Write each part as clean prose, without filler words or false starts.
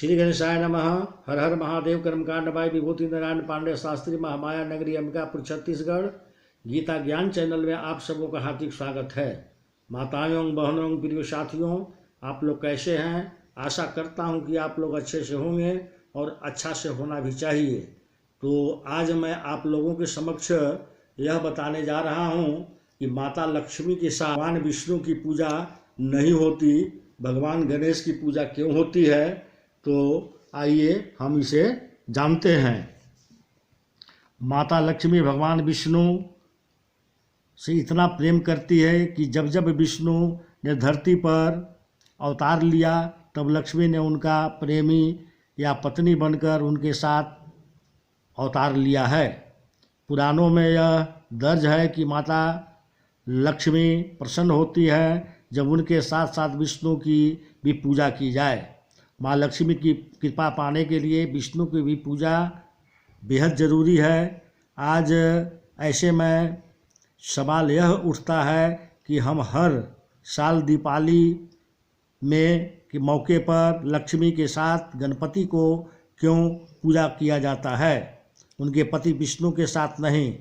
श्री गणेशाय नमः। हर हर महादेव। कर्मकांड बाई विभूति नारायण पांडे शास्त्री, महामाया नगरी, अंबिकापुर, छत्तीसगढ़। गीता ज्ञान चैनल में आप सबों का हार्दिक स्वागत है। माताओं, बहनों, प्रिय साथियों, आप लोग कैसे हैं? आशा करता हूं कि आप लोग अच्छे से होंगे और अच्छा से होना भी चाहिए। तो आज मैं आप लोगों के समक्ष यह बताने जा रहा हूं कि माता लक्ष्मी के साथ भगवान विष्णु की पूजा नहीं होती, भगवान गणेश की पूजा क्यों होती है। तो आइए हम इसे जानते हैं। माता लक्ष्मी भगवान विष्णु से इतना प्रेम करती है कि जब जब विष्णु ने धरती पर अवतार लिया तब लक्ष्मी ने उनका प्रेमी या पत्नी बनकर उनके साथ अवतार लिया है। पुराणों में यह दर्ज है कि माता लक्ष्मी प्रसन्न होती है जब उनके साथ साथ विष्णु की भी पूजा की जाए। माँ लक्ष्मी की कृपा पाने के लिए विष्णु की भी पूजा बेहद ज़रूरी है। आज ऐसे में सवाल यह उठता है कि हम हर साल दीपावली में के मौके पर लक्ष्मी के साथ गणपति को क्यों पूजा किया जाता है, उनके पति विष्णु के साथ नहीं।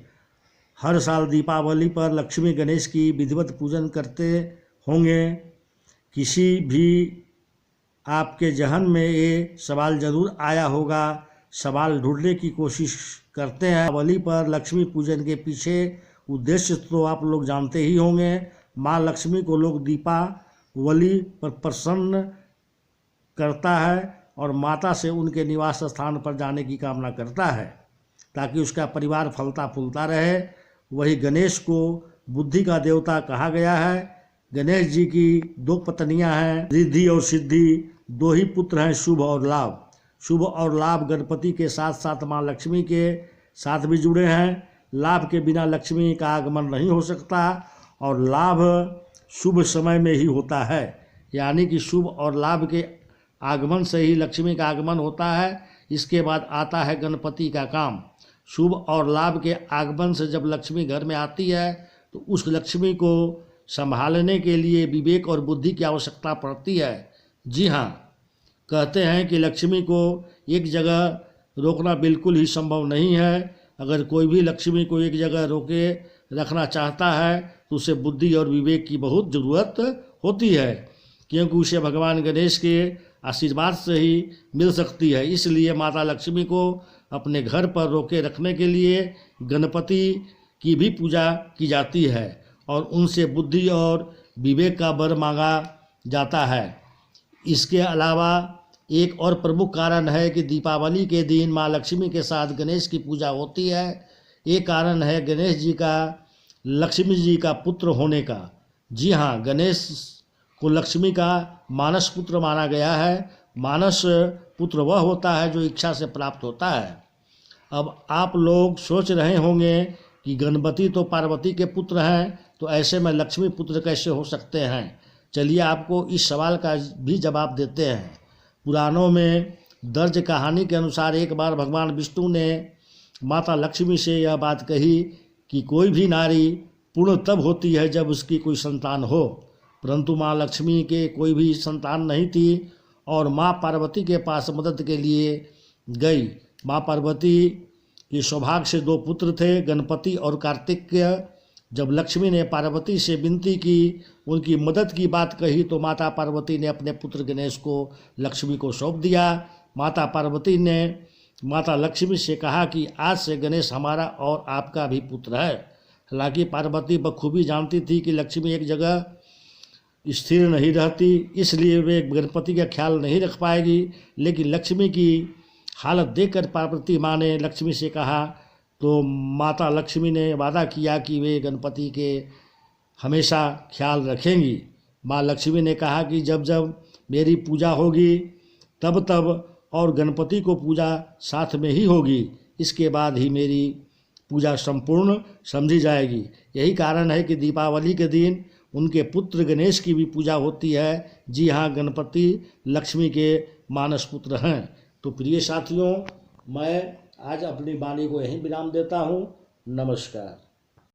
हर साल दीपावली पर लक्ष्मी गणेश की विधिवत पूजन करते होंगे। किसी भी आपके जहन में ये सवाल ज़रूर आया होगा। सवाल ढूंढने की कोशिश करते हैं। दीपावली पर लक्ष्मी पूजन के पीछे उद्देश्य तो आप लोग जानते ही होंगे। माँ लक्ष्मी को लोग दीपावली पर प्रसन्न करता है और माता से उनके निवास स्थान पर जाने की कामना करता है ताकि उसका परिवार फलता फूलता रहे। वही गणेश को बुद्धि का देवता कहा गया है। गणेश जी की दो पत्नियां हैं, रिद्धि और सिद्धि। दो ही पुत्र हैं, शुभ और लाभ। शुभ और लाभ गणपति के साथ साथ माँ लक्ष्मी के साथ भी जुड़े हैं। लाभ के बिना लक्ष्मी का आगमन नहीं हो सकता और लाभ शुभ समय में ही होता है, यानी कि शुभ और लाभ के आगमन से ही लक्ष्मी का आगमन होता है। इसके बाद आता है गणपति का काम। शुभ और लाभ के आगमन से जब लक्ष्मी घर में आती है तो उस लक्ष्मी को संभालने के लिए विवेक और बुद्धि की आवश्यकता पड़ती है। जी हाँ, कहते हैं कि लक्ष्मी को एक जगह रोकना बिल्कुल ही संभव नहीं है। अगर कोई भी लक्ष्मी को एक जगह रोके रखना चाहता है तो उसे बुद्धि और विवेक की बहुत ज़रूरत होती है, क्योंकि उसे भगवान गणेश के आशीर्वाद से ही मिल सकती है। इसलिए माता लक्ष्मी को अपने घर पर रोके रखने के लिए गणपति की भी पूजा की जाती है और उनसे बुद्धि और विवेक का वर मांगा जाता है। इसके अलावा एक और प्रमुख कारण है कि दीपावली के दिन माँ लक्ष्मी के साथ गणेश की पूजा होती है। ये कारण है गणेश जी का लक्ष्मी जी का पुत्र होने का। जी हाँ, गणेश को लक्ष्मी का मानस पुत्र माना गया है। मानस पुत्र वह होता है जो इच्छा से प्राप्त होता है। अब आप लोग सोच रहे होंगे कि गणपति तो पार्वती के पुत्र हैं, तो ऐसे में लक्ष्मी पुत्र कैसे हो सकते हैं। चलिए आपको इस सवाल का भी जवाब देते हैं। पुराणों में दर्ज कहानी के अनुसार एक बार भगवान विष्णु ने माता लक्ष्मी से यह बात कही कि कोई भी नारी पूर्ण तब होती है जब उसकी कोई संतान हो, परंतु माँ लक्ष्मी के कोई भी संतान नहीं थी और माँ पार्वती के पास मदद के लिए गई। माँ पार्वती के सौभाग्य से दो पुत्र थे, गणपति और कार्तिकेय। जब लक्ष्मी ने पार्वती से विनती की, उनकी मदद की बात कही, तो माता पार्वती ने अपने पुत्र गणेश को लक्ष्मी को सौंप दिया। माता पार्वती ने माता लक्ष्मी से कहा कि आज से गणेश हमारा और आपका भी पुत्र है। हालांकि पार्वती बखूबी जानती थी कि लक्ष्मी एक जगह स्थिर नहीं रहती, इसलिए वे गणपति का ख्याल नहीं रख पाएगी। लेकिन लक्ष्मी की हालत देखकर पार्वती माँ ने लक्ष्मी से कहा, तो माता लक्ष्मी ने वादा किया कि वे गणपति के हमेशा ख्याल रखेंगी। माँ लक्ष्मी ने कहा कि जब जब मेरी पूजा होगी तब तब और गणपति को पूजा साथ में ही होगी, इसके बाद ही मेरी पूजा संपूर्ण समझी जाएगी। यही कारण है कि दीपावली के दिन उनके पुत्र गणेश की भी पूजा होती है। जी हाँ, गणपति लक्ष्मी के मानस पुत्र हैं। तो प्रिय साथियों, मैं आज अपनी वाणी को यहीं विराम देता हूँ। नमस्कार।